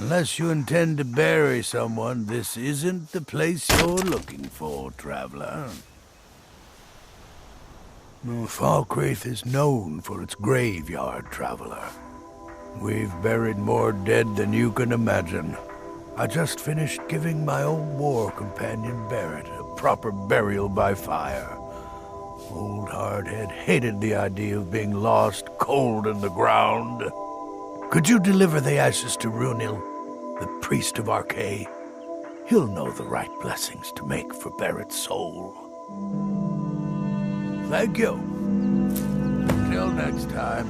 Unless you intend to bury someone, this isn't the place you're looking for, traveler. Falkreath is known for its graveyard, traveler. We've buried more dead than you can imagine. I just finished giving my old war companion Barrett a proper burial by fire. Old Hardhead hated the idea of being lost cold in the ground. Could you deliver the ashes to Runil, the priest of Arkay? He'll know the right blessings to make for Barrett's soul. Thank you. Till next time.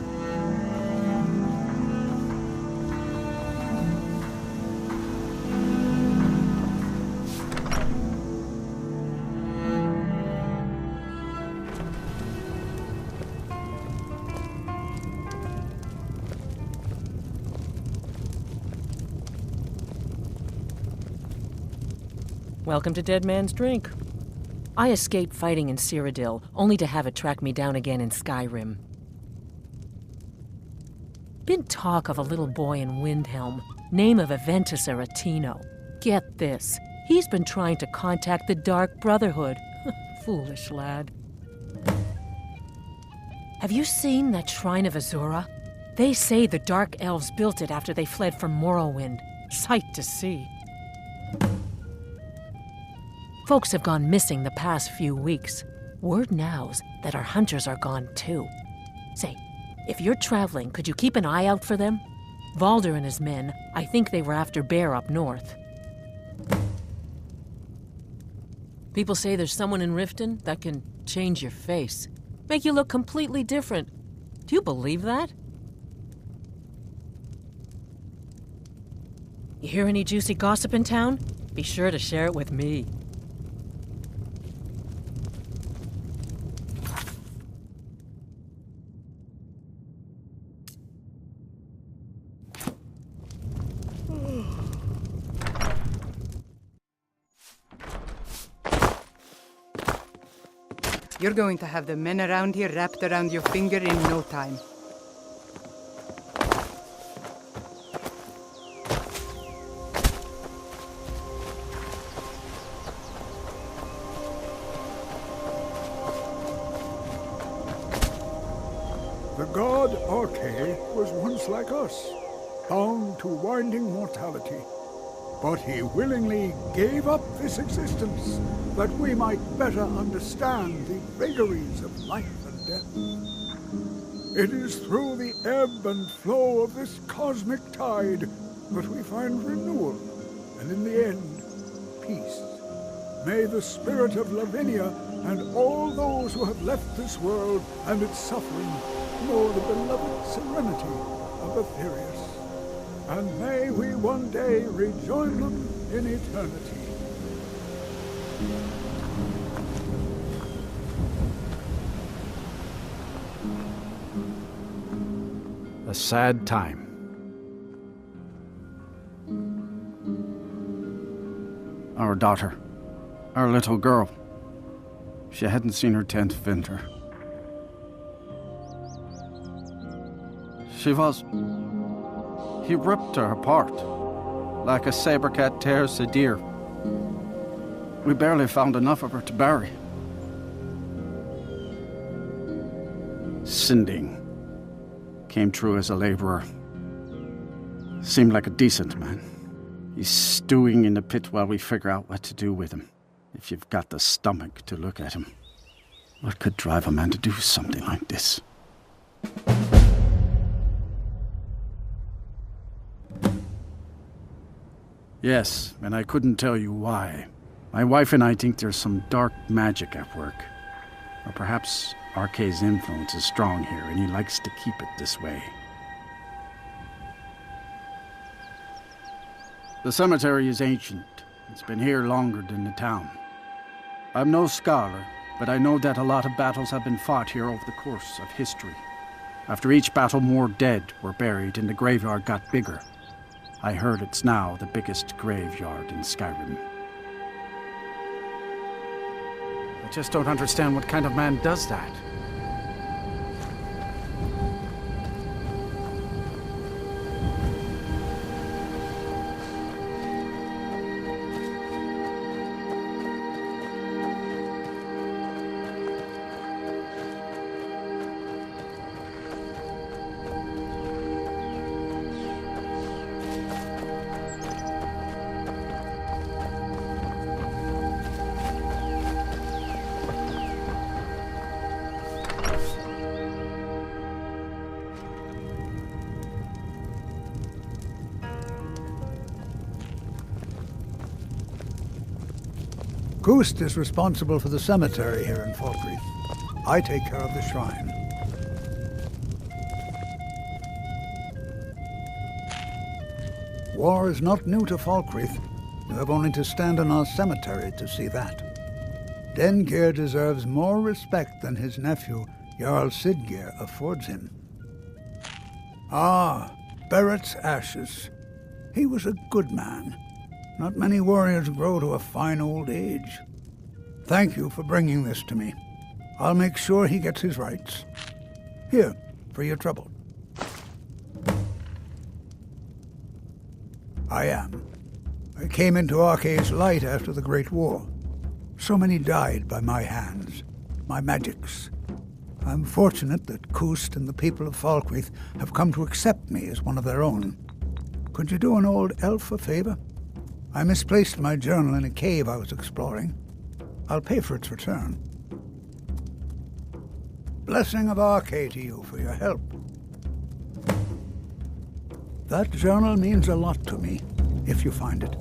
Welcome to Dead Man's Drink. I escaped fighting in Cyrodiil, only to have it track me down again in Skyrim. Been talk of a little boy in Windhelm, name of Aventus Aretino. Get this, he's been trying to contact the Dark Brotherhood. Foolish lad. Have you seen that Shrine of Azura? They say the Dark Elves built it after they fled from Morrowind. Sight to see. Folks have gone missing the past few weeks. Word now's that our hunters are gone too. Say, if you're traveling, could you keep an eye out for them? Valder and his men, I think they were after Bear up north. People say there's someone in Riften that can change your face. Make you look completely different. Do you believe that? You hear any juicy gossip in town? Be sure to share it with me. You're going to have the men around here wrapped around your finger in no time. The god Arkay was once like us, bound to winding mortality. But he willingly gave up this existence that we might better understand the vagaries of life and death. It is through the ebb and flow of this cosmic tide that we find renewal, and in the end, peace. May the spirit of Lavinia and all those who have left this world and its suffering know the beloved serenity of Aetherius. And may we one day rejoin them in eternity. A sad time. Our daughter, our little girl, she hadn't seen her 10th winter. He ripped her apart, like a saber cat tears a deer. We barely found enough of her to bury. Sinding came through as a laborer. Seemed like a decent man. He's stewing in the pit while we figure out what to do with him. If you've got the stomach to look at him. What could drive a man to do something like this? Yes, and I couldn't tell you why. My wife and I think there's some dark magic at work. Or perhaps Arkay's influence is strong here, and he likes to keep it this way. The cemetery is ancient. It's been here longer than the town. I'm no scholar, but I know that a lot of battles have been fought here over the course of history. After each battle, more dead were buried, and the graveyard got bigger. I heard it's now the biggest graveyard in Skyrim. I just don't understand what kind of man does that. Gust is responsible for the cemetery here in Falkreath. I take care of the shrine. War is not new to Falkreath. You have only to stand in our cemetery to see that. Dengir deserves more respect than his nephew, Jarl Siggeir, affords him. Ah, Barrett's ashes. He was a good man. Not many warriors grow to a fine old age. Thank you for bringing this to me. I'll make sure he gets his rights. Here, for your trouble. I am. I came into Arkay's light after the Great War. So many died by my hands, my magics. I'm fortunate that Gust and the people of Falkreath have come to accept me as one of their own. Could you do an old elf a favor? I misplaced my journal in a cave I was exploring. I'll pay for its return. Blessing of Arkay to you for your help. That journal means a lot to me, if you find it.